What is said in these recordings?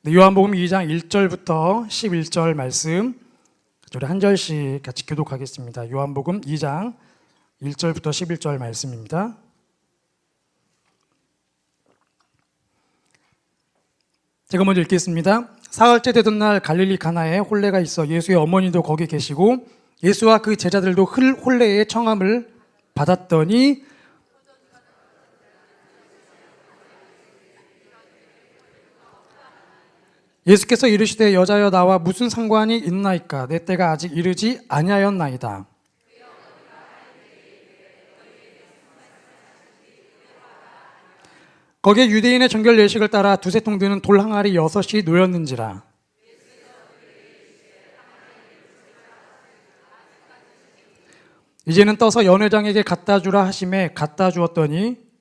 네, 요한복음 2장 1절부터 11절 말씀 우리 한 절씩 같이 교독하겠습니다. 요한복음 2장 1절부터 11절 말씀입니다. 제가 먼저 읽겠습니다. 사흘째 되던 날 갈릴리 가나에 혼례가 있어 예수의 어머니도 거기 계시고 예수와 그 제자들도 혼례의 청함을 받았더니 예수께서 이르시되 여자여 나와 무슨 상관이 있나이까 내 때가 아직 이르지 아니하였나이다. 거기에 유대인의 정결 예식을 따라 두세 통 드는 돌 항아리 6이 놓였는지라. 이제는 떠서 연회장에게 갖다 주라 하심에 갖다 주었더니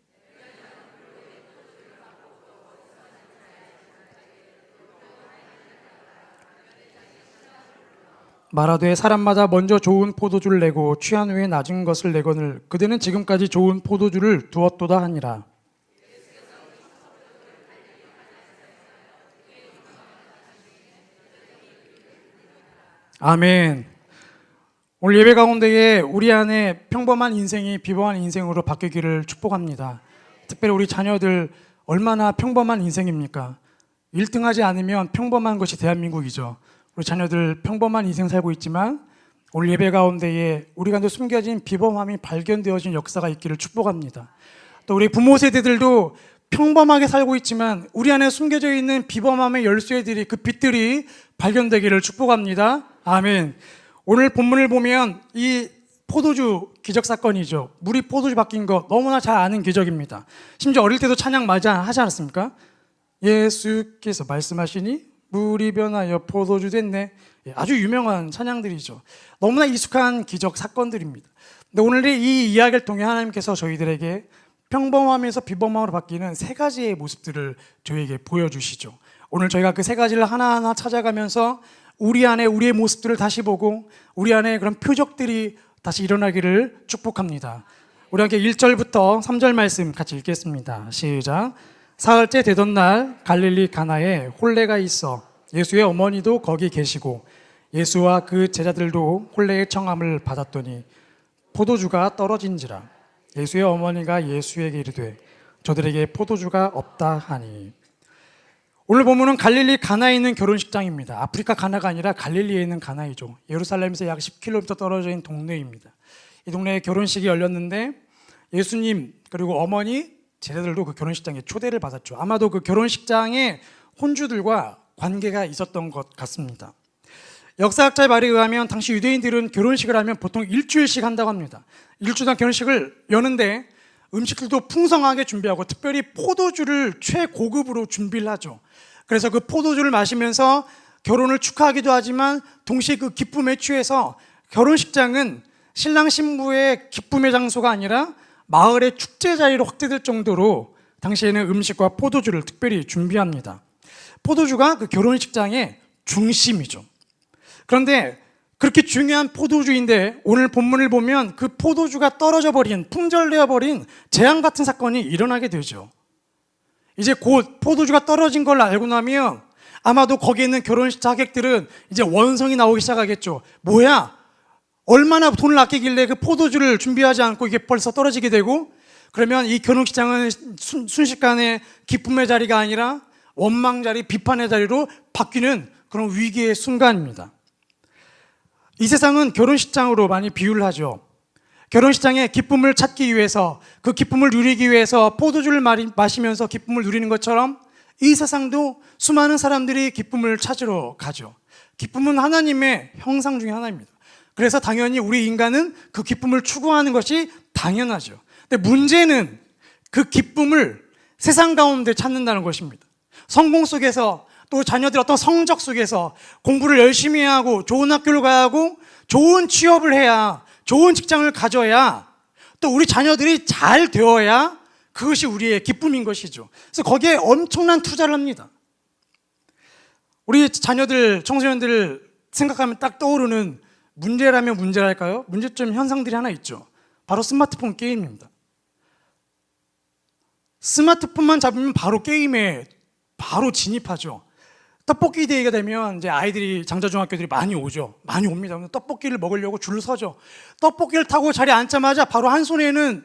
말하되 사람마다 먼저 좋은 포도주를 내고 취한 후에 낮은 것을 내거늘 그대는 지금까지 좋은 포도주를 두었도다 하니라. 아멘. 오늘 예배 가운데에 우리 안에 평범한 인생이 비범한 인생으로 바뀌기를 축복합니다. 특별히 우리 자녀들 얼마나 평범한 인생입니까? 1등하지 않으면 평범한 것이 대한민국이죠. 우리 자녀들 평범한 인생 살고 있지만 오늘 예배 가운데에 우리 가운데 숨겨진 비범함이 발견되어진 역사가 있기를 축복합니다. 또 우리 부모 세대들도 평범하게 살고 있지만 우리 안에 숨겨져 있는 비범함의 열쇠들이 그 빛들이 발견되기를 축복합니다. 아멘. 오늘 본문을 보면 이 포도주 기적 사건이죠. 물이 포도주 바뀐 거 너무나 잘 아는 기적입니다. 심지어 어릴 때도 찬양 많이 하지 않았습니까? 예수께서 말씀하시니 물이 변하여 포도주 됐네. 아주 유명한 찬양들이죠. 너무나 익숙한 기적 사건들입니다. 근데 오늘 이 이야기를 통해 하나님께서 저희들에게 평범함에서 비범함으로 바뀌는 세 가지의 모습들을 저희에게 보여주시죠. 오늘 저희가 그 세 가지를 하나하나 찾아가면서 우리 안에 우리의 모습들을 다시 보고 우리 안에 그런 표적들이 다시 일어나기를 축복합니다. 우리 함께 1절부터 3절 말씀 같이 읽겠습니다. 시작. 사흘째 되던 날 갈릴리 가나에 혼례가 있어 예수의 어머니도 거기 계시고 예수와 그 제자들도 혼례의 청함을 받았더니 포도주가 떨어진지라. 예수의 어머니가 예수에게 이르되 저들에게 포도주가 없다 하니. 오늘 본문은 갈릴리 가나에 있는 결혼식장입니다. 아프리카 가나가 아니라 갈릴리에 있는 가나이죠. 예루살렘에서 약 10km 떨어져 있는 동네입니다. 이 동네에 결혼식이 열렸는데 예수님 그리고 어머니 제자들도 그 결혼식장에 초대를 받았죠. 아마도 그 결혼식장에 혼주들과 관계가 있었던 것 같습니다. 역사학자의 말에 의하면 당시 유대인들은 결혼식을 하면 보통 일주일씩 한다고 합니다. 일주일 동안 결혼식을 여는데 음식들도 풍성하게 준비하고 특별히 포도주를 최고급으로 준비를 하죠. 그래서 그 포도주를 마시면서 결혼을 축하하기도 하지만 동시에 그 기쁨에 취해서 결혼식장은 신랑 신부의 기쁨의 장소가 아니라 마을의 축제 자리로 확대될 정도로 당시에는 음식과 포도주를 특별히 준비합니다. 포도주가 그 결혼식장의 중심이죠. 그런데 그렇게 중요한 포도주인데 오늘 본문을 보면 그 포도주가 떨어져 버린, 품절되어 버린 재앙 같은 사건이 일어나게 되죠. 이제 곧 포도주가 떨어진 걸 알고 나면 아마도 거기에 있는 결혼식 자객들은 이제 원성이 나오기 시작하겠죠. 뭐야? 얼마나 돈을 아끼길래 그 포도주를 준비하지 않고 이게 벌써 떨어지게 되고, 그러면 이 결혼식장은 순식간에 기쁨의 자리가 아니라 원망 자리, 비판의 자리로 바뀌는 그런 위기의 순간입니다. 이 세상은 결혼식장으로 많이 비유를 하죠. 결혼식장에 기쁨을 찾기 위해서, 그 기쁨을 누리기 위해서 포도주를 마시면서 기쁨을 누리는 것처럼 이 세상도 수많은 사람들이 기쁨을 찾으러 가죠. 기쁨은 하나님의 형상 중에 하나입니다. 그래서 당연히 우리 인간은 그 기쁨을 추구하는 것이 당연하죠. 근데 문제는 그 기쁨을 세상 가운데 찾는다는 것입니다. 성공 속에서, 또 자녀들 어떤 성적 속에서 공부를 열심히 하고 좋은 학교를 가야 하고 좋은 취업을 해야, 좋은 직장을 가져야, 또 우리 자녀들이 잘 되어야 그것이 우리의 기쁨인 것이죠. 그래서 거기에 엄청난 투자를 합니다. 우리 자녀들, 청소년들 생각하면 딱 떠오르는 문제라면 문제랄까요? 문제점 현상들이 하나 있죠. 바로 스마트폰 게임입니다. 스마트폰만 잡으면 바로 게임에 바로 진입하죠. 떡볶이 데이가 되면 이제 아이들이 장자중학교들이 많이 오죠. 많이 옵니다. 떡볶이를 먹으려고 줄을 서죠. 떡볶이를 타고 자리에 앉자마자 바로 한 손에는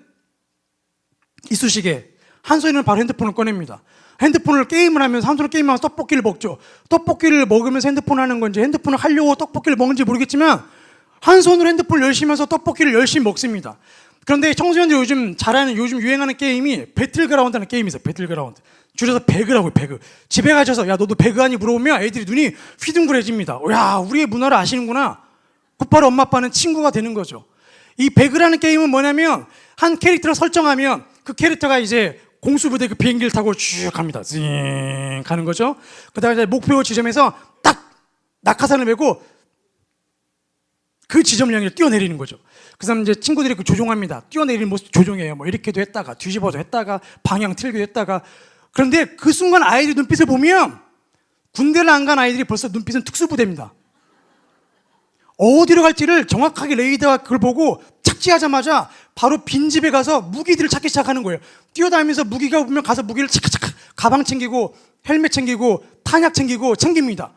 이쑤시개, 한 손에는 바로 핸드폰을 꺼냅니다. 핸드폰을 게임을 하면서 한 손으로 게임하면서 떡볶이를 먹죠. 떡볶이를 먹으면서 핸드폰 하는 건지 핸드폰을 하려고 떡볶이를 먹는지 모르겠지만 한 손으로 핸드폰을 열심히 해서 떡볶이를 열심히 먹습니다. 그런데 청소년들이 요즘 유행하는 게임이 배틀그라운드라는 게임이 있어요. 배틀그라운드. 줄여서 배그라고요, 배그. 집에 가셔서 야 너도 배그하니 물어보면 애들이 눈이 휘둥그레집니다. 야 우리의 문화를 아시는구나. 곧바로 엄마 아빠는 친구가 되는 거죠. 이 배그라는 게임은 뭐냐면 한 캐릭터를 설정하면 그 캐릭터가 이제 공수부대 그 비행기를 타고 쭉 갑니다. 징 가는 거죠. 그다음에 이제 목표 지점에서 딱 낙하산을 메고 그 지점을 향해 뛰어내리는 거죠. 그 다음 이제 친구들이 그 조종합니다. 뛰어내리는 모습 조종해요. 뭐 이렇게도 했다가 뒤집어도 했다가 방향 틀기도 했다가. 그런데 그 순간 아이들 눈빛을 보면 군대를 안 간 아이들이 벌써 눈빛은 특수부대입니다. 어디로 갈지를 정확하게 레이더가 그걸 보고 착지하자마자 바로 빈집에 가서 무기들을 찾기 시작하는 거예요. 뛰어다니면서 무기가 보면 가서 무기를 착착 가방 챙기고 헬멧 챙기고 탄약 챙기고 챙깁니다.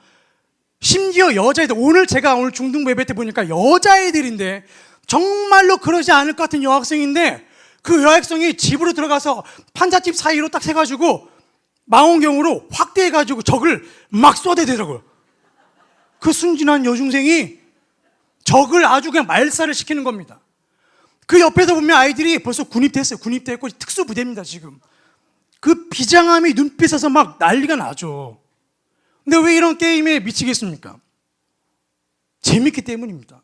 심지어 여자애들, 오늘 중등부 예배 때 보니까 여자애들인데 정말로 그러지 않을 것 같은 여학생인데 그 여학생이 집으로 들어가서 판잣집 사이로 딱 세가지고 망원경으로 확대해가지고 적을 막 쏘대더라고요. 그 순진한 여중생이 적을 아주 그냥 말살을 시키는 겁니다. 그 옆에서 보면 아이들이 벌써 군입됐어요. 군입됐고 특수부대입니다 지금. 그 비장함이 눈빛에서 막 난리가 나죠. 근데 왜 이런 게임에 미치겠습니까? 재밌기 때문입니다.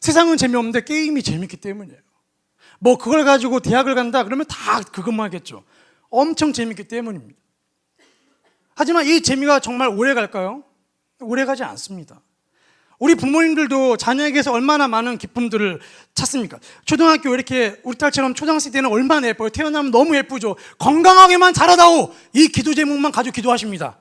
세상은 재미없는데 게임이 재밌기 때문이에요. 뭐 그걸 가지고 대학을 간다 그러면 다 그것만 하겠죠. 엄청 재밌기 때문입니다. 하지만 이 재미가 정말 오래 갈까요? 오래 가지 않습니다. 우리 부모님들도 자녀에게서 얼마나 많은 기쁨들을 찾습니까? 초등학교 이렇게 우리 딸처럼 초등학생 때는 얼마나 예뻐요. 태어나면 너무 예쁘죠. 건강하게만 자라다오 이 기도 제목만 가지고 기도하십니다.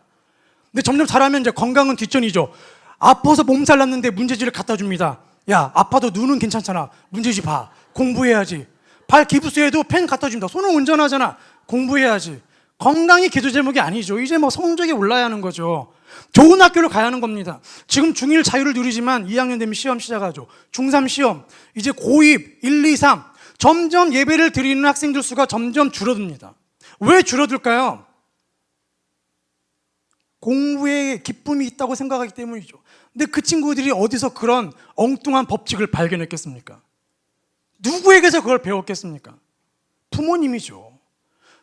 근데 점점 자라면 이제 건강은 뒷전이죠. 아파서 몸살 났는데 문제지를 갖다 줍니다. 야 아파도 눈은 괜찮잖아. 문제지 봐. 공부해야지. 발 기부스에도 펜 갖다 줍니다. 손은 운전하잖아. 공부해야지. 건강이 기도 제목이 아니죠. 이제 뭐 성적이 올라야 하는 거죠. 좋은 학교를 가야 하는 겁니다. 지금 중1 자유를 누리지만 2학년 되면 시험 시작하죠. 중3 시험, 이제 고2, 1, 2, 3 점점 예배를 드리는 학생들 수가 점점 줄어듭니다. 왜 줄어들까요? 공부에 기쁨이 있다고 생각하기 때문이죠. 근데 그 친구들이 어디서 그런 엉뚱한 법칙을 발견했겠습니까? 누구에게서 그걸 배웠겠습니까? 부모님이죠.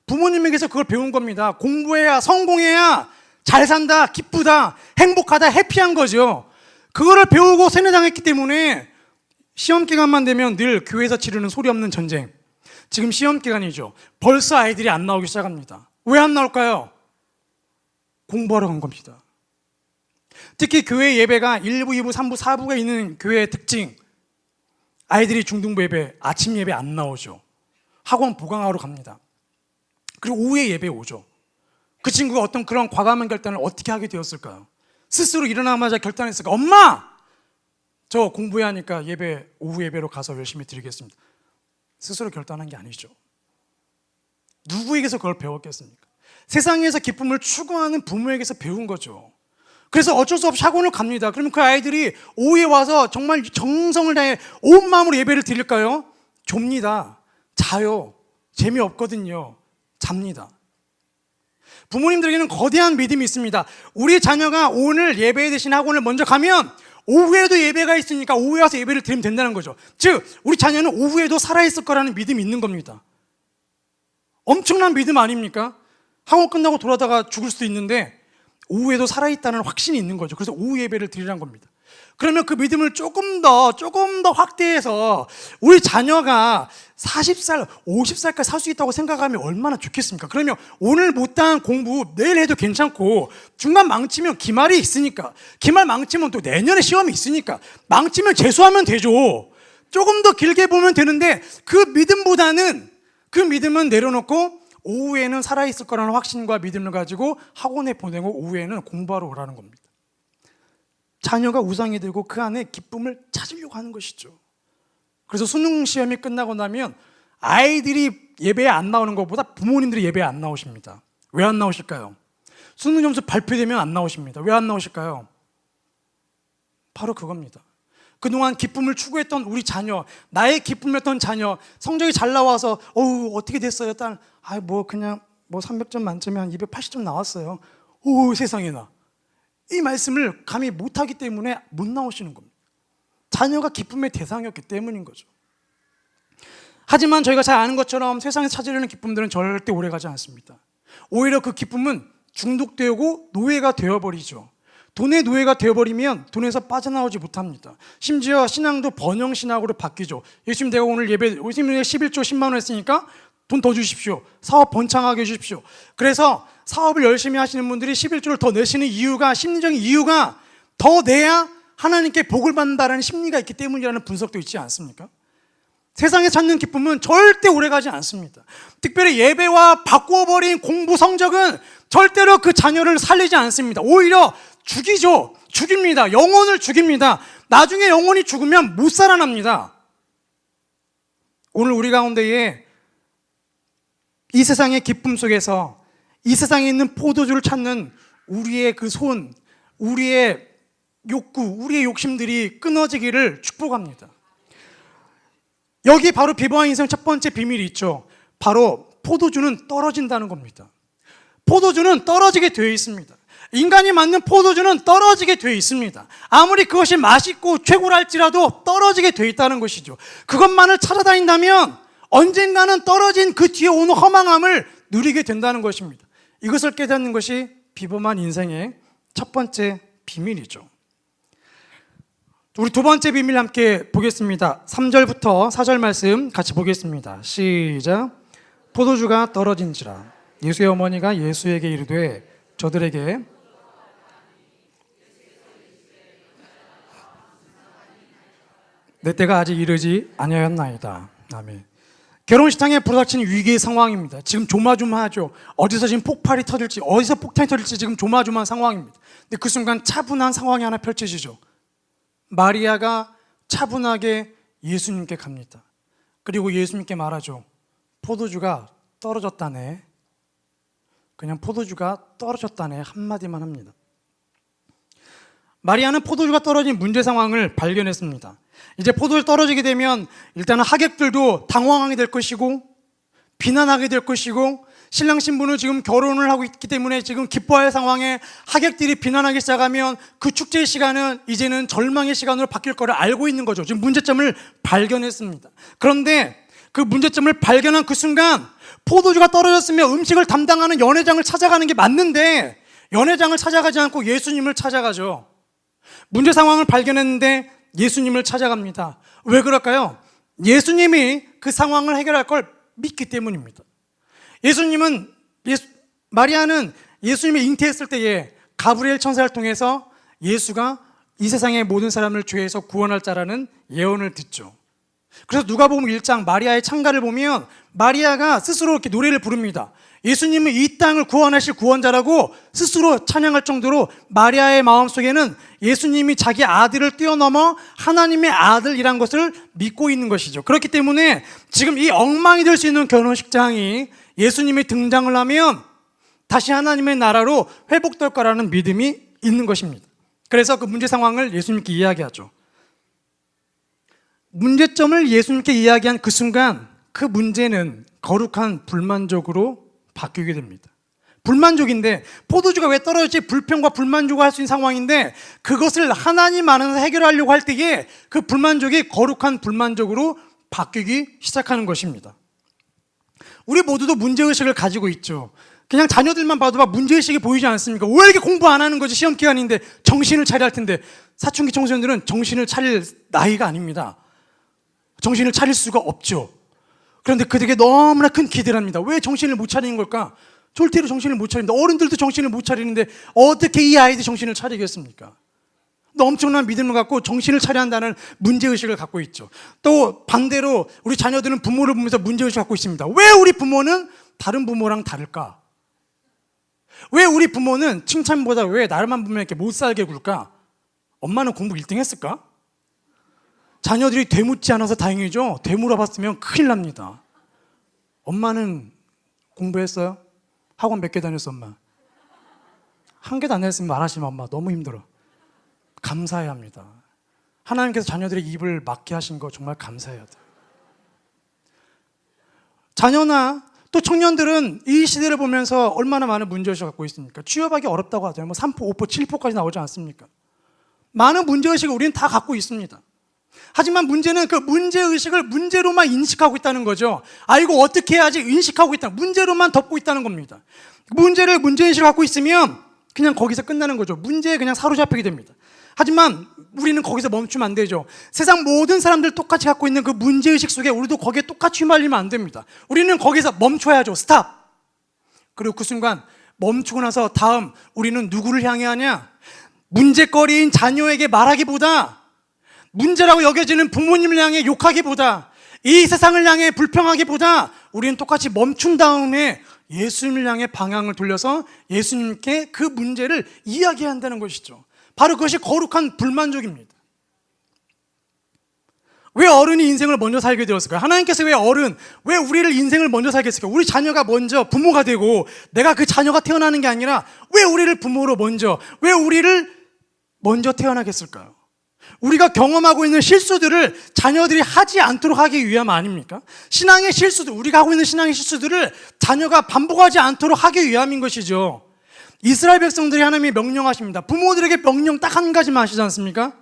부모님에게서 그걸 배운 겁니다. 공부해야, 성공해야 잘 산다, 기쁘다, 행복하다, 해피한 거죠. 그거를 배우고 세뇌당했기 때문에 시험 기간만 되면 늘 교회에서 치르는 소리 없는 전쟁. 지금 시험 기간이죠. 벌써 아이들이 안 나오기 시작합니다. 왜 안 나올까요? 공부하러 간 겁니다. 특히 교회 예배가 1부, 2부, 3부, 4부가 있는 교회의 특징. 아이들이 중등부 예배, 아침 예배 안 나오죠. 학원 보강하러 갑니다. 그리고 오후에 예배 오죠. 그 친구가 어떤 그런 과감한 결단을 어떻게 하게 되었을까요? 스스로 일어나자마자 결단했을까? 엄마! 저 공부해야 하니까 오후 예배로 가서 열심히 드리겠습니다. 스스로 결단한 게 아니죠. 누구에게서 그걸 배웠겠습니까? 세상에서 기쁨을 추구하는 부모에게서 배운 거죠. 그래서 어쩔 수 없이 학원을 갑니다. 그러면 그 아이들이 오후에 와서 정말 정성을 다해 온 마음으로 예배를 드릴까요? 좁니다. 자요. 재미없거든요. 잡니다. 부모님들에게는 거대한 믿음이 있습니다. 우리 자녀가 오늘 예배 대신 학원을 먼저 가면 오후에도 예배가 있으니까 오후에 와서 예배를 드리면 된다는 거죠. 즉 우리 자녀는 오후에도 살아있을 거라는 믿음이 있는 겁니다. 엄청난 믿음 아닙니까? 학원 끝나고 돌아다가 죽을 수도 있는데 오후에도 살아있다는 확신이 있는 거죠. 그래서 오후 예배를 드리라는 겁니다. 그러면 그 믿음을 조금 더 확대해서 우리 자녀가 40살, 50살까지 살 수 있다고 생각하면 얼마나 좋겠습니까? 그러면 오늘 못한 공부 내일 해도 괜찮고 중간 망치면 기말이 있으니까 기말 망치면 또 내년에 시험이 있으니까 망치면 재수하면 되죠. 조금 더 길게 보면 되는데 그 믿음은 내려놓고 오후에는 살아있을 거라는 확신과 믿음을 가지고 학원에 보내고 오후에는 공부하러 오라는 겁니다. 자녀가 우상이 되고 그 안에 기쁨을 찾으려고 하는 것이죠. 그래서 수능 시험이 끝나고 나면 아이들이 예배에 안 나오는 것보다 부모님들이 예배에 안 나오십니다. 왜 안 나오실까요? 수능 점수 발표되면 안 나오십니다. 왜 안 나오실까요? 바로 그겁니다. 그동안 기쁨을 추구했던 우리 자녀, 나의 기쁨이었던 자녀, 성적이 잘 나와서 어떻게 됐어요? 딸, 그냥 300점 만점에 한 280점 나왔어요. 세상에나. 이 말씀을 감히 못하기 때문에 못 나오시는 겁니다. 자녀가 기쁨의 대상이었기 때문인 거죠. 하지만 저희가 잘 아는 것처럼 세상에서 찾으려는 기쁨들은 절대 오래가지 않습니다. 오히려 그 기쁨은 중독되고 노예가 되어버리죠. 돈의 노예가 되어버리면 돈에서 빠져나오지 못합니다. 심지어 신앙도 번영신학으로 바뀌죠. 예수님, 내가 오늘 예수님이 11조 10만 원 했으니까 돈 더 주십시오. 사업 번창하게 해주십시오. 그래서 사업을 열심히 하시는 분들이 11조를 더 내시는 이유가, 심리적인 이유가 더 내야 하나님께 복을 받는다는 심리가 있기 때문이라는 분석도 있지 않습니까? 세상에 찾는 기쁨은 절대 오래가지 않습니다. 특별히 예배와 바꾸어버린 공부 성적은 절대로 그 자녀를 살리지 않습니다. 오히려 죽입니다. 영혼을 죽입니다. 나중에 영혼이 죽으면 못 살아납니다. 오늘 우리 가운데에 이 세상의 기쁨 속에서 이 세상에 있는 포도주를 찾는 우리의 그 손, 우리의 욕구, 우리의 욕심들이 끊어지기를 축복합니다. 여기 바로 비범한 인생 첫 번째 비밀이 있죠. 바로 포도주는 떨어진다는 겁니다. 포도주는 떨어지게 되어 있습니다. 인간이 맞는 포도주는 떨어지게 되어 있습니다. 아무리 그것이 맛있고 최고라 할지라도 떨어지게 되어 있다는 것이죠. 그것만을 찾아다닌다면 언젠가는 떨어진 그 뒤에 오는 허망함을 누리게 된다는 것입니다. 이것을 깨닫는 것이 비범한 인생의 첫 번째 비밀이죠. 우리 두 번째 비밀 함께 보겠습니다. 3절부터 4절 말씀 같이 보겠습니다. 시작. 포도주가 떨어진지라 예수의 어머니가 예수에게 이르되 저들에게 내 때가 아직 이르지 아니하였나이다. 아멘. 결혼식장에 불어닥친 위기의 상황입니다. 지금 조마조마하죠. 어디서 지금 폭발이 터질지, 어디서 폭탄이 터질지 지금 조마조마한 상황입니다. 근데 그 순간 차분한 상황이 하나 펼쳐지죠. 마리아가 차분하게 예수님께 갑니다. 그리고 예수님께 말하죠. 포도주가 떨어졌다네. 그냥 포도주가 떨어졌다네 한마디만 합니다. 마리아는 포도주가 떨어진 문제 상황을 발견했습니다. 이제 포도주 떨어지게 되면 일단은 하객들도 당황하게 될 것이고 비난하게 될 것이고 신랑 신부는 지금 결혼을 하고 있기 때문에 지금 기뻐할 상황에 하객들이 비난하기 시작하면 그 축제의 시간은 이제는 절망의 시간으로 바뀔 거를 알고 있는 거죠. 지금 문제점을 발견했습니다. 그런데 그 문제점을 발견한 그 순간 포도주가 떨어졌으면 음식을 담당하는 연회장을 찾아가는 게 맞는데 연회장을 찾아가지 않고 예수님을 찾아가죠. 문제 상황을 발견했는데 예수님을 찾아갑니다. 왜 그럴까요? 예수님이 그 상황을 해결할 걸 믿기 때문입니다. 마리아는 예수님이 잉태했을 때에 가브리엘 천사를 통해서 예수가 이 세상의 모든 사람을 죄에서 구원할 자라는 예언을 듣죠. 그래서 누가복음 1장 마리아의 찬가를 보면 마리아가 스스로 이렇게 노래를 부릅니다. 예수님은 이 땅을 구원하실 구원자라고 스스로 찬양할 정도로 마리아의 마음속에는 예수님이 자기 아들을 뛰어넘어 하나님의 아들이란 것을 믿고 있는 것이죠. 그렇기 때문에 지금 이 엉망이 될 수 있는 결혼식장이 예수님이 등장을 하면 다시 하나님의 나라로 회복될 거라는 믿음이 있는 것입니다. 그래서 그 문제 상황을 예수님께 이야기하죠. 문제점을 예수님께 이야기한 그 순간 그 문제는 거룩한 불만족으로 바뀌게 됩니다. 불만족인데 포도주가 왜 떨어질지 불평과 불만족을 할 수 있는 상황인데 그것을 하나님 안에서 해결하려고 할 때에 그 불만족이 거룩한 불만족으로 바뀌기 시작하는 것입니다. 우리 모두도 문제의식을 가지고 있죠. 그냥 자녀들만 봐도 막 문제의식이 보이지 않습니까? 왜 이렇게 공부 안 하는 거지? 시험 기간인데 정신을 차려야 할 텐데. 사춘기 청소년들은 정신을 차릴 나이가 아닙니다. 정신을 차릴 수가 없죠. 그런데 그들에게 너무나 큰 기대를 합니다. 왜 정신을 못 차리는 걸까? 절대로 정신을 못 차립니다. 어른들도 정신을 못 차리는데 어떻게 이 아이들이 정신을 차리겠습니까? 엄청난 믿음을 갖고 정신을 차려야 한다는 문제의식을 갖고 있죠. 또 반대로 우리 자녀들은 부모를 보면서 문제의식을 갖고 있습니다. 왜 우리 부모는 다른 부모랑 다를까? 왜 우리 부모는 칭찬보다 왜 나를만 보면 이렇게 못 살게 굴까? 엄마는 공부 1등 했을까? 자녀들이 되묻지 않아서 다행이죠. 되물어봤으면 큰일 납니다. 엄마는 공부했어요? 학원 몇 개 다녔어, 엄마? 한 개도 안 냈으면 말하시면 엄마 너무 힘들어. 감사해야 합니다. 하나님께서 자녀들의 입을 막게 하신 거 정말 감사해야 돼요. 자녀나 또 청년들은 이 시대를 보면서 얼마나 많은 문제의식을 갖고 있습니까? 취업하기 어렵다고 하잖아요. 뭐 3포, 5포, 7포까지 나오지 않습니까? 많은 문제의식을 우리는 다 갖고 있습니다. 하지만 문제는 그 문제의식을 문제로만 인식하고 있다는 거죠. 아, 이거 어떻게 해야지 인식하고 있다. 문제로만 덮고 있다는 겁니다. 문제의식을 갖고 있으면 그냥 거기서 끝나는 거죠. 문제에 그냥 사로잡히게 됩니다. 하지만 우리는 거기서 멈추면 안 되죠. 세상 모든 사람들 똑같이 갖고 있는 그 문제의식 속에 우리도 거기에 똑같이 휘말리면 안 됩니다. 우리는 거기서 멈춰야죠. 스탑. 그리고 그 순간 멈추고 나서 다음 우리는 누구를 향해 하냐? 문제거리인 자녀에게 말하기보다, 문제라고 여겨지는 부모님을 향해 욕하기보다, 이 세상을 향해 불평하기보다 우리는 똑같이 멈춘 다음에 예수님을 향해 방향을 돌려서 예수님께 그 문제를 이야기해야 한다는 것이죠. 바로 그것이 거룩한 불만족입니다. 왜 어른이 인생을 먼저 살게 되었을까요? 하나님께서 왜 우리를 인생을 먼저 살게 했을까요? 우리 자녀가 먼저 부모가 되고 내가 그 자녀가 태어나는 게 아니라 왜 우리를 부모로 왜 우리를 먼저 태어나게 했을까요? 우리가 경험하고 있는 실수들을 자녀들이 하지 않도록 하기 위함 아닙니까? 신앙의 실수들, 우리가 하고 있는 신앙의 실수들을 자녀가 반복하지 않도록 하기 위함인 것이죠. 이스라엘 백성들이 하나님이 명령하십니다. 부모들에게 명령 딱 한 가지만 하시지 않습니까?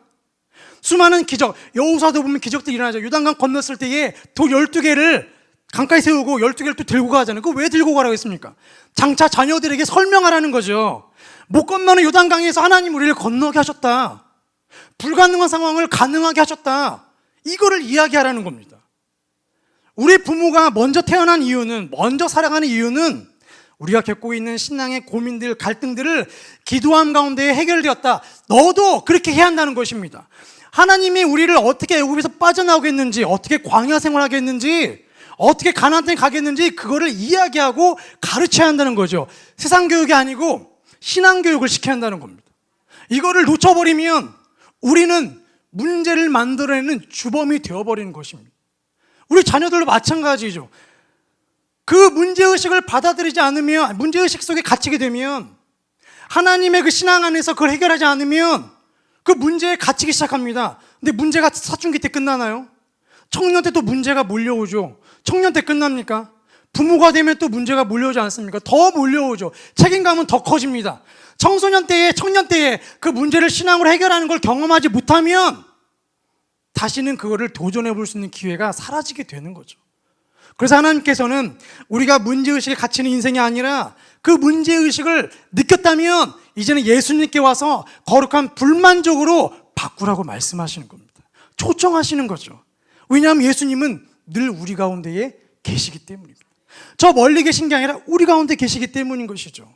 수많은 기적, 여호수아도 보면 기적들이 일어나죠. 요단강 건넜을 때에 돌 12개를 강가에 세우고 12개를 또 들고 가잖아요. 그거 왜 들고 가라고 했습니까? 장차 자녀들에게 설명하라는 거죠. 못 건너는 요단강에서 하나님 우리를 건너게 하셨다. 불가능한 상황을 가능하게 하셨다. 이거를 이야기하라는 겁니다. 우리 부모가 먼저 태어난 이유는, 먼저 살아가는 이유는 우리가 겪고 있는 신앙의 고민들, 갈등들을 기도함 가운데 해결되었다. 너도 그렇게 해야 한다는 것입니다. 하나님이 우리를 어떻게 애굽에서 빠져나오겠는지, 어떻게 광야 생활하겠는지, 어떻게 가나안 땅에 가겠는지 그거를 이야기하고 가르쳐야 한다는 거죠. 세상 교육이 아니고 신앙 교육을 시켜야 한다는 겁니다. 이거를 놓쳐버리면 우리는 문제를 만들어내는 주범이 되어버리는 것입니다. 우리 자녀들도 마찬가지죠. 그 문제의식을 받아들이지 않으면, 문제의식 속에 갇히게 되면, 하나님의 그 신앙 안에서 그걸 해결하지 않으면 그 문제에 갇히기 시작합니다. 근데 문제가 사춘기 때 끝나나요? 청년 때 또 문제가 몰려오죠. 청년 때 끝납니까? 부모가 되면 또 문제가 몰려오지 않습니까? 더 몰려오죠. 책임감은 더 커집니다. 청년 때에 그 문제를 신앙으로 해결하는 걸 경험하지 못하면 다시는 그거를 도전해 볼 수 있는 기회가 사라지게 되는 거죠. 그래서 하나님께서는 우리가 문제의식에 갇히는 인생이 아니라 그 문제의식을 느꼈다면 이제는 예수님께 와서 거룩한 불만족으로 바꾸라고 말씀하시는 겁니다. 초청하시는 거죠. 왜냐하면 예수님은 늘 우리 가운데에 계시기 때문입니다. 저 멀리 계신 게 아니라 우리 가운데 계시기 때문인 것이죠.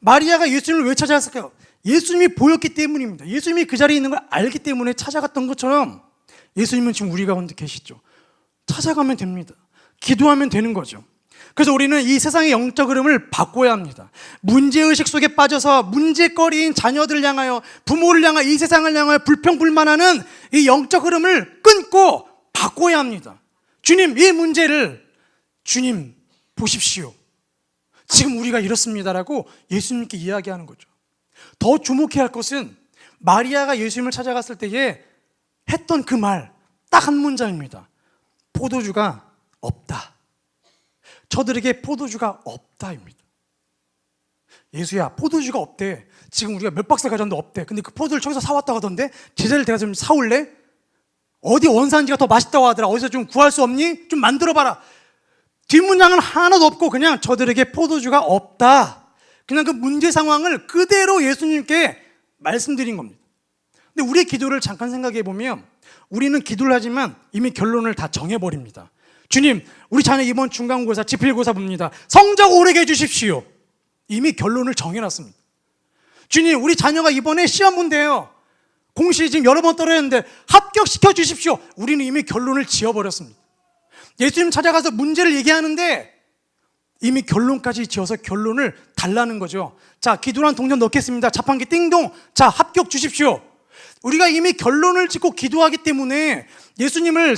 마리아가 예수님을 왜 찾아갔을까요? 예수님이 보였기 때문입니다. 예수님이 그 자리에 있는 걸 알기 때문에 찾아갔던 것처럼 예수님은 지금 우리 가운데 계시죠. 찾아가면 됩니다. 기도하면 되는 거죠. 그래서 우리는 이 세상의 영적 흐름을 바꿔야 합니다. 문제의식 속에 빠져서 문제거리인 자녀들을 향하여, 부모를 향하여, 이 세상을 향하여 불평불만하는 이 영적 흐름을 끊고 바꿔야 합니다. 주님, 이 문제를 주님 보십시오. 지금 우리가 이렇습니다라고 예수님께 이야기하는 거죠. 더 주목해야 할 것은 마리아가 예수님을 찾아갔을 때에 했던 그 말, 딱 한 문장입니다. 포도주가 없다. 저들에게 포도주가 없다입니다. 예수야, 포도주가 없대. 지금 우리가 몇 박스 가져왔는데 없대. 근데 그 포도를 저기서 사왔다고 하던데 제자를 내가 좀 사올래? 어디 원산지가 더 맛있다고 하더라. 어디서 좀 구할 수 없니? 좀 만들어봐라. 뒷문장은 하나도 없고 그냥 저들에게 포도주가 없다. 그냥 그 문제 상황을 그대로 예수님께 말씀드린 겁니다. 근데 우리의 기도를 잠깐 생각해 보면 우리는 기도를 하지만 이미 결론을 다 정해버립니다. 주님, 우리 자녀 이번 중간고사, 지필고사 봅니다. 성적 오르게 해주십시오. 이미 결론을 정해놨습니다. 주님, 우리 자녀가 이번에 시험 본대요. 공시 지금 여러 번 떨어졌는데 합격시켜 주십시오. 우리는 이미 결론을 지어버렸습니다. 예수님 찾아가서 문제를 얘기하는데 이미 결론까지 지어서 결론을 달라는 거죠. 자, 기도란 동전 넣겠습니다. 자판기 띵동. 자, 합격 주십시오. 우리가 이미 결론을 짓고 기도하기 때문에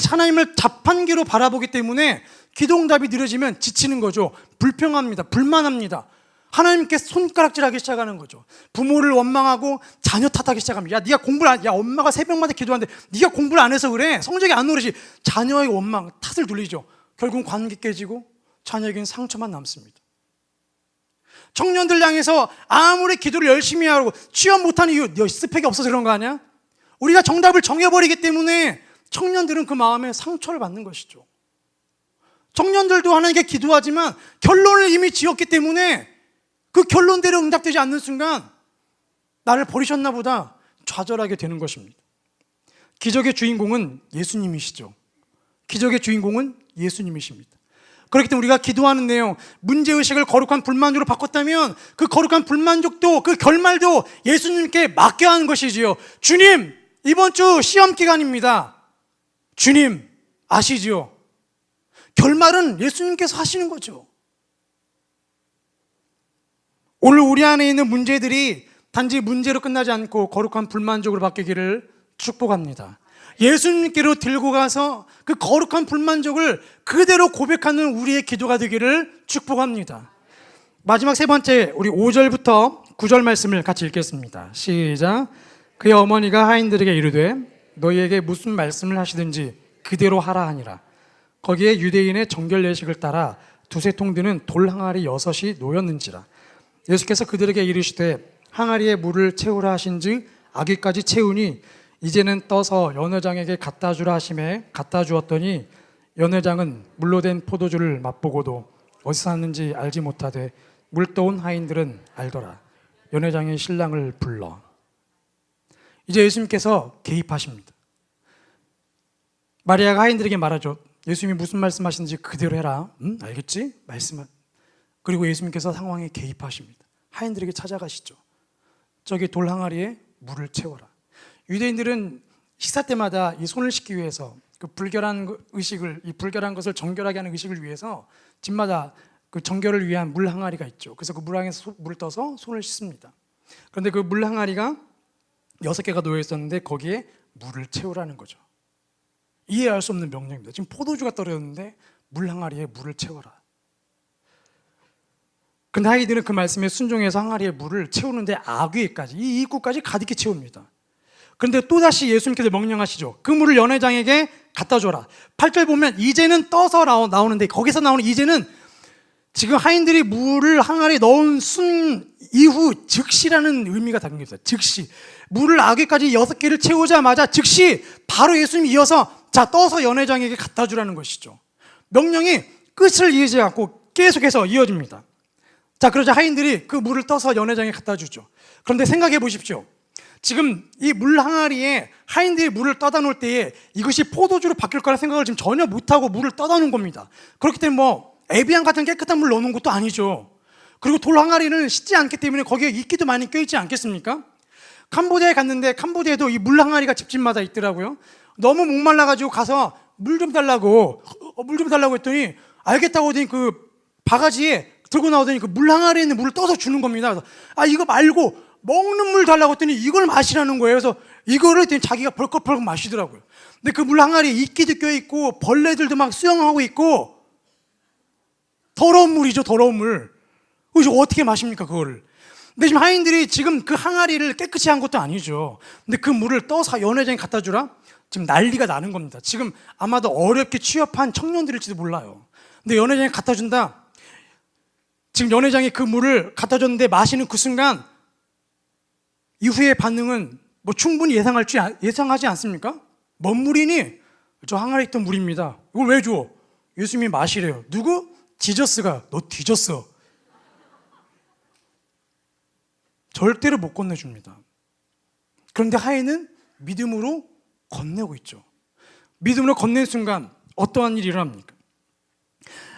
하나님을 자판기로 바라보기 때문에 기도응답이 느려지면 지치는 거죠. 불평합니다. 불만합니다. 하나님께 손가락질하기 시작하는 거죠. 부모를 원망하고 자녀 탓하기 시작합니다. 야, 네가 공부를 안, 야, 엄마가 새벽마다 기도하는데 네가 공부를 안 해서 그래. 성적이 안 오르지. 자녀의 원망, 탓을 돌리죠. 결국 관계 깨지고 자녀에게는 상처만 남습니다. 청년들 향해서 아무리 기도를 열심히 하고 취업 못하는 이유, 너 스펙이 없어서 그런 거 아니야? 우리가 정답을 정해버리기 때문에 청년들은 그 마음에 상처를 받는 것이죠. 청년들도 하나님께 기도하지만 결론을 이미 지었기 때문에 그 결론대로 응답되지 않는 순간 나를 버리셨나 보다 좌절하게 되는 것입니다. 기적의 주인공은 예수님이시죠. 기적의 주인공은 예수님이십니다. 그렇기 때문에 우리가 기도하는 내용, 문제의식을 거룩한 불만족으로 바꿨다면 그 거룩한 불만족도 그 결말도 예수님께 맡겨야 하는 것이지요. 주님, 이번 주 시험 기간입니다. 주님, 아시지요? 결말은 예수님께서 하시는 거죠. 오늘 우리 안에 있는 문제들이 단지 문제로 끝나지 않고 거룩한 불만족으로 바뀌기를 축복합니다. 예수님께로 들고 가서 그 거룩한 불만족을 그대로 고백하는 우리의 기도가 되기를 축복합니다. 마지막 세 번째, 우리 5절부터 9절 말씀을 같이 읽겠습니다. 시작. 그의 어머니가 하인들에게 이르되 너희에게 무슨 말씀을 하시든지 그대로 하라 하니라. 거기에 유대인의 정결 예식을 따라 두세 통 드는 돌 항아리 6이 놓였는지라. 예수께서 그들에게 이르시되 항아리에 물을 채우라 하신즉 아기까지 채우니 이제는 떠서 연회장에게 갖다 주라 하심에 갖다 주었더니 연회장은 물로 된 포도주를 맛보고도 어디서 샀는지 알지 못하되 물 떠온 하인들은 알더라. 연회장이 신랑을 불러. 이제 예수님께서 개입하십니다. 마리아가 하인들에게 말하죠. 예수님이 무슨 말씀하시는지 그대로 해라. 응? 알겠지? 말씀은. 그리고 예수님께서 상황에 개입하십니다. 하인들에게 찾아가시죠. 저기 돌 항아리에 물을 채워라. 유대인들은 식사 때마다 이 손을 씻기 위해서 그 불결한 의식을, 이 불결한 것을 정결하게 하는 의식을 위해서 집마다 그 정결을 위한 물 항아리가 있죠. 그래서 그 물 항아리에서 물을 떠서 손을 씻습니다. 그런데 그 물 항아리가 6개가 놓여 있었는데 거기에 물을 채우라는 거죠. 이해할 수 없는 명령입니다. 지금 포도주가 떨어졌는데 물 항아리에 물을 채워라. 근데 하이들은 그 말씀에 순종해서 항아리에 물을 채우는데 아귀까지, 이 입구까지 가득히 채웁니다. 그런데 또다시 예수님께서 명령하시죠. 그 물을 연회장에게 갖다 줘라. 8절 보면 이제는 떠서 나오는데 거기서 나오는 이제는 지금 하인들이 물을 항아리에 넣은 순 이후 즉시라는 의미가 담겨 있어요. 즉시. 물을 아귀까지 6개를 채우자마자 즉시 바로 예수님이 이어서 자, 떠서 연회장에게 갖다 주라는 것이죠. 명령이 끝을 이어지지 않고 계속해서 이어집니다. 자, 그러자 하인들이 그 물을 떠서 연회장에 갖다 주죠. 그런데 생각해 보십시오. 지금 이 물 항아리에 하인들이 물을 떠다 놓을 때에 이것이 포도주로 바뀔 거라는 생각을 지금 전혀 못하고 물을 떠다 놓은 겁니다. 그렇기 때문에 뭐 에비앙 같은 깨끗한 물 넣는 것도 아니죠. 그리고 돌 항아리는 씻지 않기 때문에 거기에 이끼도 많이 껴있지 않겠습니까? 캄보디아에 갔는데 캄보디아에도 이 물 항아리가 집집마다 있더라고요. 너무 목말라가지고 가서 물 좀 달라고 했더니 알겠다고 하더니 그 바가지에 들고 나오더니 그 물 항아리에 있는 물을 떠서 주는 겁니다. 그래서 아, 이거 말고 먹는 물 달라고 했더니 이걸 마시라는 거예요. 그래서 이거를 했더니 자기가 벌컥벌컥 마시더라고요. 근데 그 물 항아리에 이끼도 껴있고 벌레들도 막 수영하고 있고 더러운 물이죠, 더러운 물. 그래서 어떻게 마십니까, 그거를? 근데 지금 하인들이 지금 그 항아리를 깨끗이 한 것도 아니죠. 근데 그 물을 떠서 연회장에 갖다 주라? 지금 난리가 나는 겁니다. 지금 아마도 어렵게 취업한 청년들일지도 몰라요. 근데 연회장에 갖다 준다? 지금 연회장에 그 물을 갖다 줬는데 마시는 그 순간 이후의 반응은 뭐 충분히 예상하지 않습니까? 뭔 물이니? 저 항아리에 있던 물입니다. 이걸 왜 줘? 예수님이 마시래요. 누구? 지저스가. 너 뒤졌어. 절대로 못 건네줍니다. 그런데 하인은 믿음으로 건네고 있죠. 믿음으로 건넨 순간 어떠한 일이 일어납니까?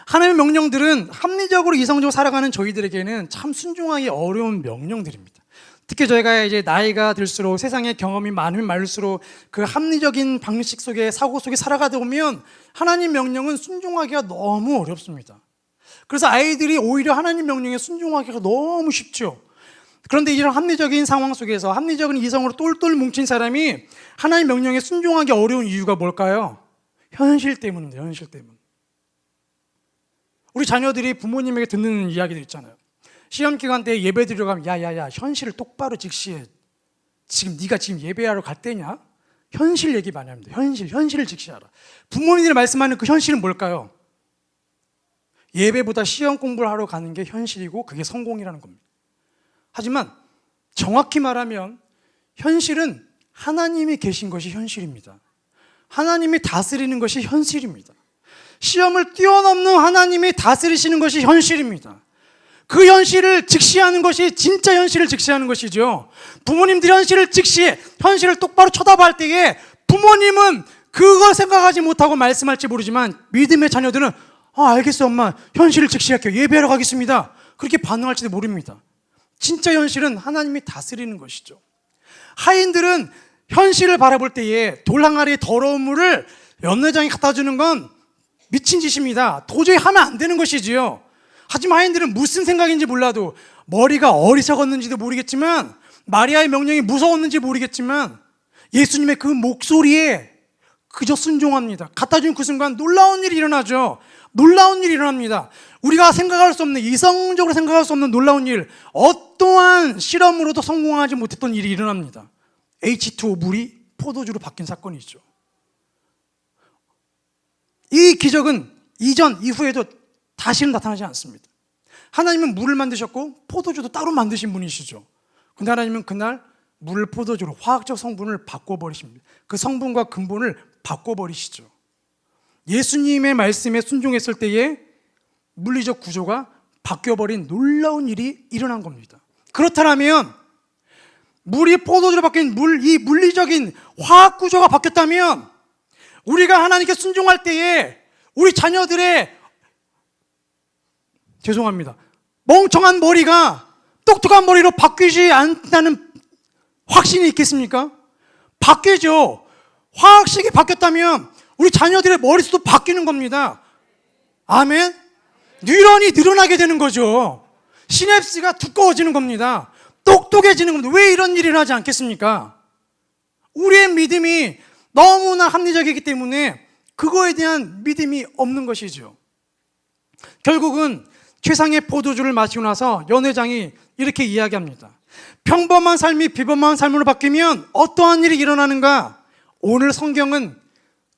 하나님의 명령들은 합리적으로 이성적으로 살아가는 저희들에게는 참 순종하기 어려운 명령들입니다. 특히 저희가 이제 나이가 들수록 세상의 경험이 많으면 많을수록 그 합리적인 방식 속에 사고 속에 살아가다 보면 하나님 명령은 순종하기가 너무 어렵습니다. 그래서 아이들이 오히려 하나님 명령에 순종하기가 너무 쉽죠. 그런데 이런 합리적인 상황 속에서 합리적인 이성으로 똘똘 뭉친 사람이 하나님 명령에 순종하기 어려운 이유가 뭘까요? 현실 때문입니다. 현실 때문. 우리 자녀들이 부모님에게 듣는 이야기들 있잖아요. 시험 기간 때 예배 드리러 가면 야야야 현실을 똑바로 직시해. 지금 네가 지금 예배하러 갈 때냐? 현실 얘기 많이 합니다. 현실을 직시하라. 부모님들이 말씀하는 그 현실은 뭘까요? 예배보다 시험 공부를 하러 가는 게 현실이고 그게 성공이라는 겁니다. 하지만 정확히 말하면 현실은 하나님이 계신 것이 현실입니다. 하나님이 다스리는 것이 현실입니다. 시험을 뛰어넘는 하나님이 다스리시는 것이 현실입니다. 그 현실을 직시하는 것이 진짜 현실을 직시하는 것이죠. 부모님들이 현실을 똑바로 쳐다볼 때에 부모님은 그걸 생각하지 못하고 말씀할지 모르지만 믿음의 자녀들은 알겠어 엄마 현실을 직시할게요. 예배하러 가겠습니다. 그렇게 반응할지도 모릅니다. 진짜 현실은 하나님이 다스리는 것이죠. 하인들은 현실을 바라볼 때에 돌 항아리에 더러운 물을 연회장에 갖다 주는 건 미친 짓입니다. 도저히 하면 안 되는 것이지요. 하지만 하인들은 무슨 생각인지 몰라도 머리가 어리석었는지도 모르겠지만 마리아의 명령이 무서웠는지 모르겠지만 예수님의 그 목소리에 그저 순종합니다. 갖다 준 그 순간 놀라운 일이 일어나죠. 놀라운 일이 일어납니다. 우리가 생각할 수 없는, 이성적으로 생각할 수 없는 놀라운 일, 어떠한 실험으로도 성공하지 못했던 일이 일어납니다. H2O 물이 포도주로 바뀐 사건이죠. 이 기적은 이전 이후에도 다시는 나타나지 않습니다. 하나님은 물을 만드셨고 포도주도 따로 만드신 분이시죠. 근데 하나님은 그날 물을 포도주로 화학적 성분을 바꿔버리십니다. 그 성분과 근본을 바꿔버리시죠. 예수님의 말씀에 순종했을 때에 물리적 구조가 바뀌어버린 놀라운 일이 일어난 겁니다. 그렇다면 물이 포도주로 바뀐 이 물리적인 화학 구조가 바뀌었다면 우리가 하나님께 순종할 때에 우리 자녀들의 멍청한 머리가 똑똑한 머리로 바뀌지 않다는 확신이 있겠습니까? 바뀌죠. 화학식이 바뀌었다면 우리 자녀들의 머릿수도 바뀌는 겁니다. 아멘? 뉴런이 늘어나게 되는 거죠. 시냅스가 두꺼워지는 겁니다. 똑똑해지는 겁니다. 왜 이런 일이 일어나지 않겠습니까? 우리의 믿음이 너무나 합리적이기 때문에 그거에 대한 믿음이 없는 것이죠. 결국은 최상의 포도주를 마시고 나서 연회장이 이렇게 이야기합니다. 평범한 삶이 비범한 삶으로 바뀌면 어떠한 일이 일어나는가? 오늘 성경은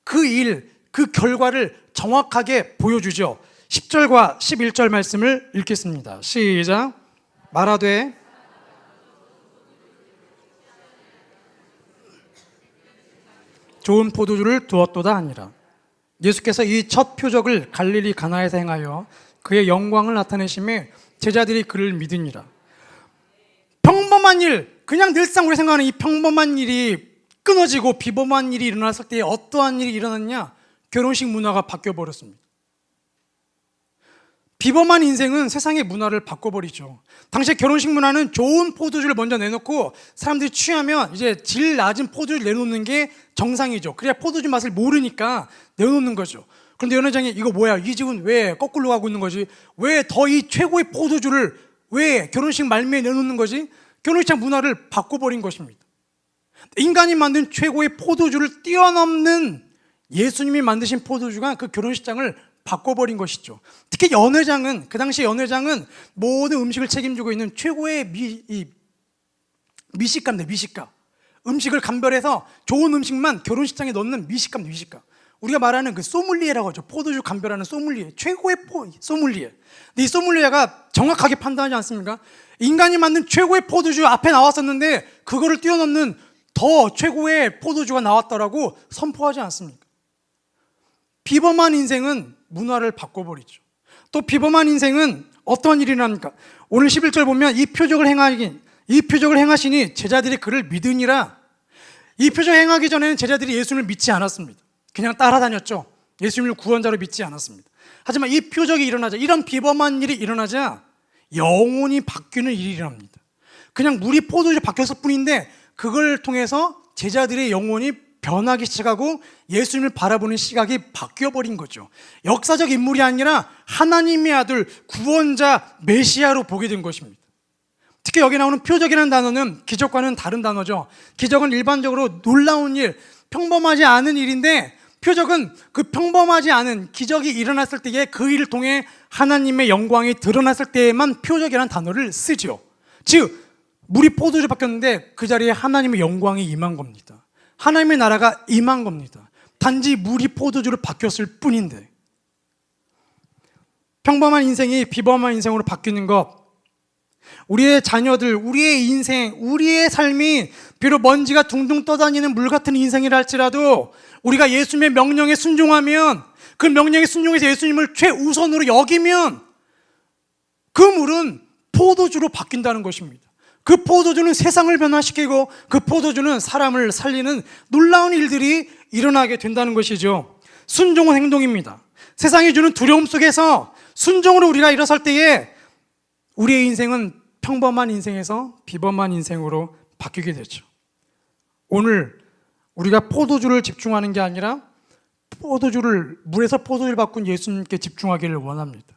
그 결과를 정확하게 보여주죠. 10절과 11절 말씀을 읽겠습니다. 시작. 말하되 좋은 포도주를 두었도다 하니라. 예수께서 이 첫 표적을 갈릴리 가나에서 행하여 그의 영광을 나타내심에 제자들이 그를 믿으니라. 평범한 일, 그냥 늘상 우리 생각하는 이 평범한 일이 끊어지고 비범한 일이 일어났을 때 어떠한 일이 일어났냐? 결혼식 문화가 바뀌어버렸습니다. 비범한 인생은 세상의 문화를 바꿔버리죠. 당시 결혼식 문화는 좋은 포도주를 먼저 내놓고 사람들이 취하면 이제 질 낮은 포도주를 내놓는 게 정상이죠. 그래야 포도주 맛을 모르니까 내놓는 거죠. 그런데 연회장이 이거 뭐야? 이 집은 왜 거꾸로 가고 있는 거지? 왜 더 이 최고의 포도주를 왜 결혼식 말미에 내놓는 거지? 결혼식 문화를 바꿔버린 것입니다. 인간이 만든 최고의 포도주를 뛰어넘는 예수님이 만드신 포도주가 그 결혼식장을 바꿔버린 것이죠. 특히 연회장은, 그 당시 연회장은 모든 음식을 책임지고 있는 최고의 미식가입니다. 미식가. 음식을 감별해서 좋은 음식만 결혼식장에 넣는 미식가입니다. 미식가. 우리가 말하는 그 소믈리에라고 하죠. 포도주 감별하는 소믈리에. 최고의 소믈리에. 근데 이 소믈리에가 정확하게 판단하지 않습니까? 인간이 만든 최고의 포도주 앞에 나왔었는데 그거를 뛰어넘는 더 최고의 포도주가 나왔다라고 선포하지 않습니까? 비범한 인생은 문화를 바꿔버리죠. 또 비범한 인생은 어떤 일이 일어납니까? 오늘 11절 보면 이 표적을 행하시니 제자들이 그를 믿으니라. 이 표적을 행하기 전에는 제자들이 예수님을 믿지 않았습니다. 그냥 따라다녔죠. 예수님을 구원자로 믿지 않았습니다. 하지만 이 표적이 일어나자, 이런 비범한 일이 일어나자 영혼이 바뀌는 일이 일어납니다. 그냥 물이 포도주로 바뀌었을 뿐인데 그걸 통해서 제자들의 영혼이 변하기 시작하고 예수님을 바라보는 시각이 바뀌어버린 거죠. 역사적 인물이 아니라 하나님의 아들, 구원자, 메시아로 보게 된 것입니다. 특히 여기 나오는 표적이라는 단어는 기적과는 다른 단어죠. 기적은 일반적으로 놀라운 일, 평범하지 않은 일인데 표적은 그 평범하지 않은 기적이 일어났을 때에 그 일을 통해 하나님의 영광이 드러났을 때에만 표적이라는 단어를 쓰죠. 즉 물이 포도주로 바뀌었는데 그 자리에 하나님의 영광이 임한 겁니다. 하나님의 나라가 임한 겁니다. 단지 물이 포도주로 바뀌었을 뿐인데, 평범한 인생이 비범한 인생으로 바뀌는 것, 우리의 자녀들, 우리의 인생, 우리의 삶이 비록 먼지가 둥둥 떠다니는 물 같은 인생이라 할지라도 우리가 예수님의 명령에 순종하면, 그 명령에 순종해서 예수님을 최우선으로 여기면 그 물은 포도주로 바뀐다는 것입니다. 그 포도주는 세상을 변화시키고 그 포도주는 사람을 살리는 놀라운 일들이 일어나게 된다는 것이죠. 순종은 행동입니다. 세상이 주는 두려움 속에서 순종으로 우리가 일어설 때에 우리의 인생은 평범한 인생에서 비범한 인생으로 바뀌게 되죠. 오늘 우리가 포도주를 집중하는 게 아니라 물에서 포도주를 바꾼 예수님께 집중하기를 원합니다.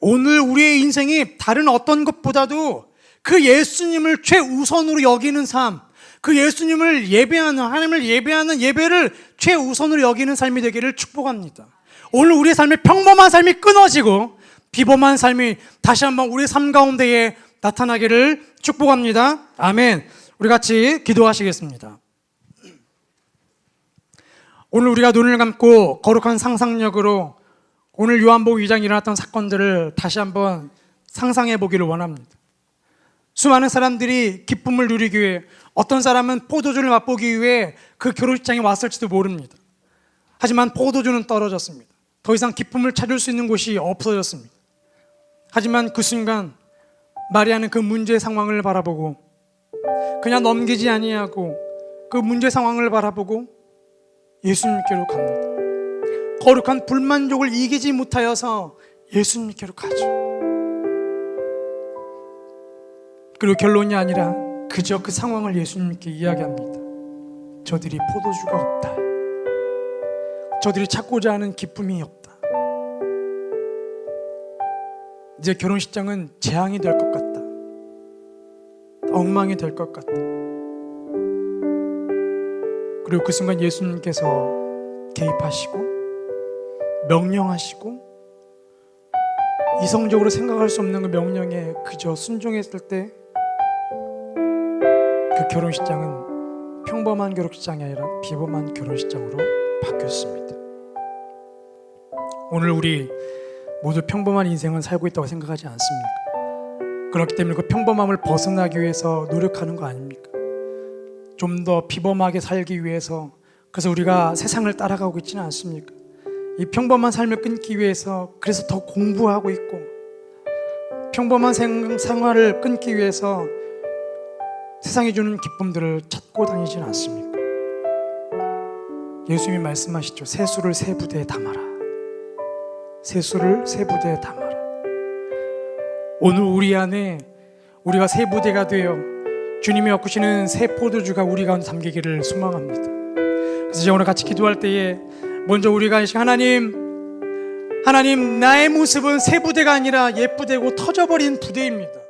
오늘 우리의 인생이 다른 어떤 것보다도 그 예수님을 최우선으로 여기는 삶, 그 예수님을 예배하는, 하나님을 예배하는 예배를 최우선으로 여기는 삶이 되기를 축복합니다. 오늘 우리의 삶의 평범한 삶이 끊어지고 비범한 삶이 다시 한번 우리의 삶 가운데에 나타나기를 축복합니다. 아멘. 우리 같이 기도하시겠습니다. 오늘 우리가 눈을 감고 거룩한 상상력으로 오늘 요한복음 2장에 일어났던 사건들을 다시 한번 상상해 보기를 원합니다. 수많은 사람들이 기쁨을 누리기 위해, 어떤 사람은 포도주를 맛보기 위해 그 결혼식장에 왔을지도 모릅니다. 하지만 포도주는 떨어졌습니다. 더 이상 기쁨을 찾을 수 있는 곳이 없어졌습니다. 하지만 그 순간 마리아는 그 문제 상황을 바라보고 그냥 넘기지 아니하고 그 문제 상황을 바라보고 예수님께로 갑니다. 거룩한 불만족을 이기지 못하여서 예수님께로 가죠. 그리고 결론이 아니라 그저 그 상황을 예수님께 이야기합니다. 저들이 포도주가 없다. 저들이 찾고자 하는 기쁨이 없다. 이제 결혼식장은 재앙이 될 것 같다. 엉망이 될 것 같다. 그리고 그 순간 예수님께서 개입하시고 명령하시고 이성적으로 생각할 수 없는 그 명령에 그저 순종했을 때 그 결혼식장은 평범한 결혼식장이 아니라 비범한 결혼식장으로 바뀌었습니다. 오늘 우리 모두 평범한 인생을 살고 있다고 생각하지 않습니까? 그렇기 때문에 그 평범함을 벗어나기 위해서 노력하는 거 아닙니까? 좀 더 비범하게 살기 위해서, 그래서 우리가 세상을 따라가고 있지는 않습니까? 이 평범한 삶을 끊기 위해서 그래서 더 공부하고 있고, 평범한 생활을 끊기 위해서 세상이 주는 기쁨들을 찾고 다니지는 않습니까? 예수님이 말씀하시죠. 세수를 세 부대에 담아라. 세수를 세 부대에 담아라. 오늘 우리 안에 우리가 세 부대가 되어 주님이 엮으시는 새 포도주가 우리 가운데 담기기를 소망합니다. 그래서 이제 오늘 같이 기도할 때에 먼저 우리가 하나님 나의 모습은 새 부대가 아니라 옛 부대고 터져버린 부대입니다.